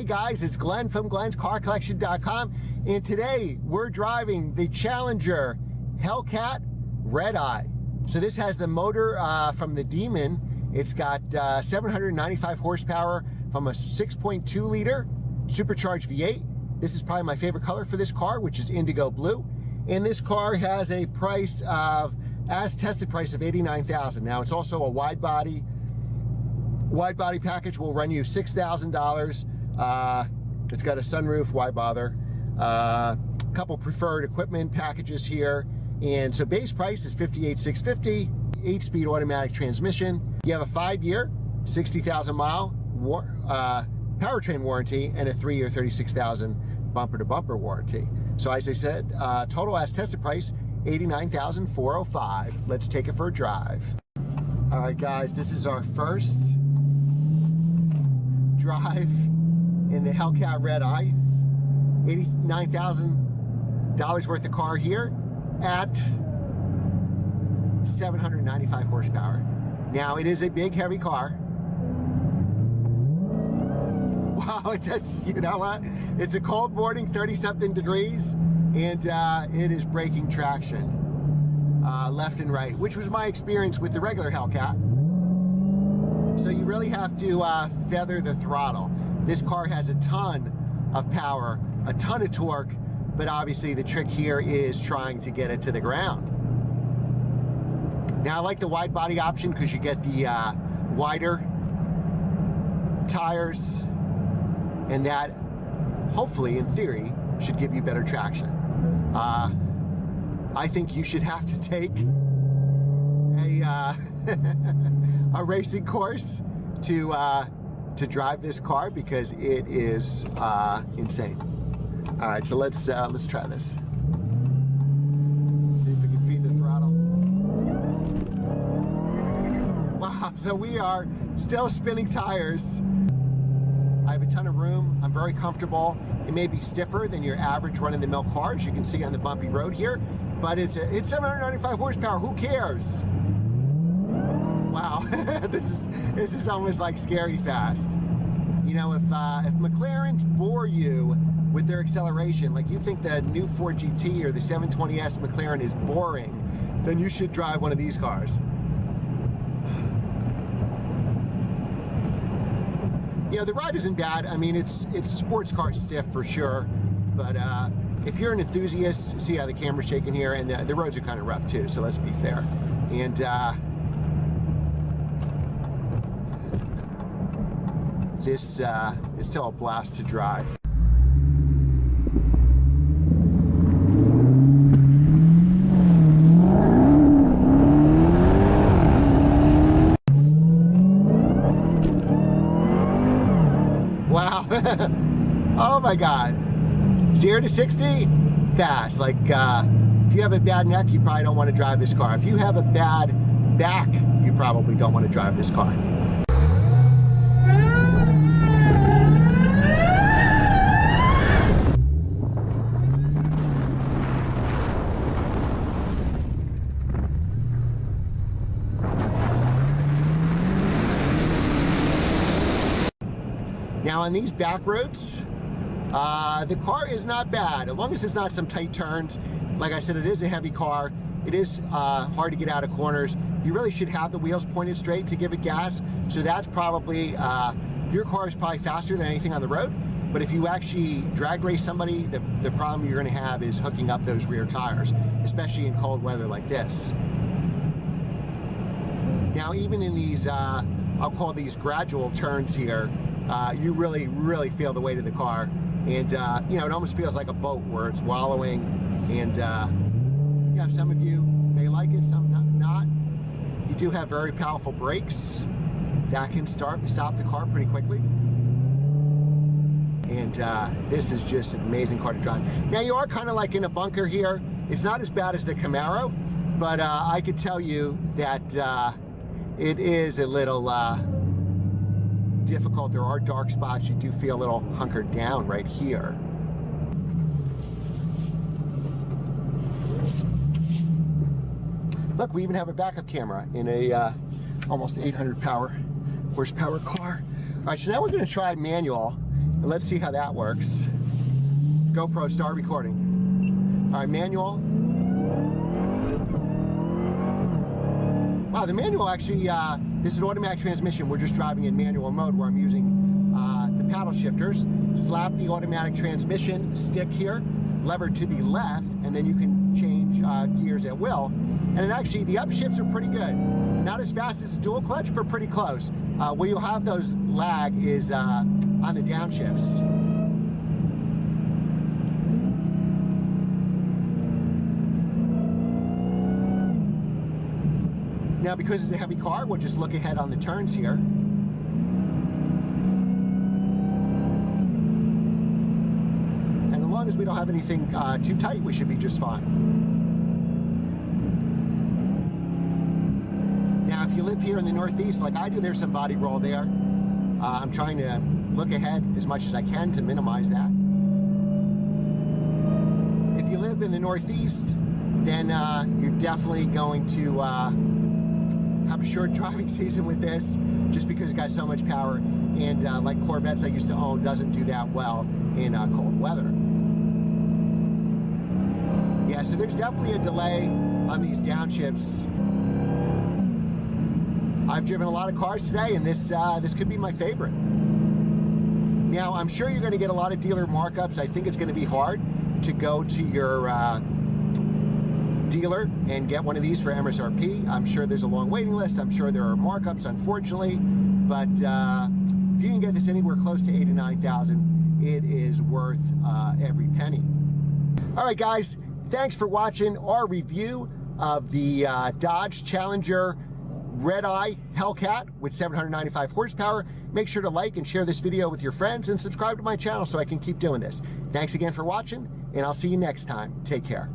Hey guys, it's Glenn from glenscarcollection.com, and today we're driving the Challenger Hellcat Redeye. So this has the motor from the Demon. It's got 795 horsepower from a 6.2 liter supercharged V8. This is probably my favorite color for this car, which is indigo blue. And this car has a price of, as tested price of $89,000. Now it's also a wide body. Wide body package will run you $6,000. It's got a sunroof, why bother? Couple preferred equipment packages here. And so base price is $58,650, 8-speed automatic transmission. You have a 5-year, 60,000 mile powertrain warranty and a 3-year, 36,000 bumper to bumper warranty. So as I said, total as tested price, $89,405. Let's take it for a drive. All right guys, this is our first drive in the Hellcat Redeye. $89,000 worth of car here at 795 horsepower. Now it is a big heavy car. Wow, it's just, you know what? It's a cold morning, 30-something degrees, and it is breaking traction left and right, which was my experience with the regular Hellcat. So you really have to feather the throttle. This car has a ton of power, a ton of torque, but obviously the trick here is trying to get it to the ground. Now I like the wide body option because you get the wider tires, and that hopefully in theory should give you better traction. I think you should have to take a racing course to drive this car because it is insane. All right, so let's try this. See if we can feed the throttle. Wow, so we are still spinning tires. I have a ton of room. I'm very comfortable. It may be stiffer than your average run-of-the-mill car, as you can see on the bumpy road here, but it's 795 horsepower. Who cares? Wow, this is almost like scary fast. You know, if McLarens bore you with their acceleration, like you think the new Ford GT or the 720S McLaren is boring, then you should drive one of these cars. You know, the ride isn't bad. I mean, it's a sports car stiff for sure, but if you're an enthusiast, see how the camera's shaking here, and the roads are kind of rough too, so let's be fair. And this is still a blast to drive. Wow. Oh my God. 0 to 60, fast. Like if you have a bad neck, you probably don't want to drive this car. If you have a bad back, you probably don't want to drive this car. Now on these back roads, the car is not bad, as long as it's not some tight turns. Like I said, it is a heavy car. It is hard to get out of corners. You really should have the wheels pointed straight to give it gas. So that's probably, your car is probably faster than anything on the road. But if you actually drag race somebody, the problem you're gonna have is hooking up those rear tires, especially in cold weather like this. Now even in these, I'll call these gradual turns here, you really feel the weight of the car, and you know, it almost feels like a boat where it's wallowing, and yeah, some of you may like it, some not. You do have very powerful brakes that can stop the car pretty quickly, and this is just an amazing car to drive. Now you are kind of like in a bunker here. It's not as bad as the Camaro, but I could tell you that it is a little difficult. There are dark spots. You do feel a little hunkered down right here. Look, we even have a backup camera in a almost 800 horsepower car. All right, so now we're going to try manual, And let's see how that works. GoPro, start recording. All right, manual. Wow, the manual actually, this is an automatic transmission. We're just driving in manual mode where I'm using the paddle shifters. Slap the automatic transmission stick here, lever to the left, and then you can change gears at will. And actually, the upshifts are pretty good. Not as fast as the dual clutch, but pretty close. Where you'll have those lag is on the downshifts. Now, because it's a heavy car, we'll just look ahead on the turns here. And as long as we don't have anything too tight, we should be just fine. Now, if you live here in the Northeast like I do, there's some body roll there. I'm trying to look ahead as much as I can to minimize that. If you live in the Northeast, then you're definitely going to have a short driving season with this, just because it's got so much power, and like Corvettes I used to own, doesn't do that well in cold weather. Yeah, so there's definitely a delay on these downshifts. I've driven a lot of cars today, and this could be my favorite. Now, I'm sure you're going to get a lot of dealer markups. I think it's going to be hard to go to your dealer and get one of these for MSRP. I'm sure there's a long waiting list. I'm sure there are markups, unfortunately, but if you can get this anywhere close to $8,000 to $9,000, it is worth every penny. All right, guys, thanks for watching our review of the Dodge Challenger Redeye Hellcat with 795 horsepower. Make sure to like and share this video with your friends and subscribe to my channel so I can keep doing this. Thanks again for watching, and I'll see you next time. Take care.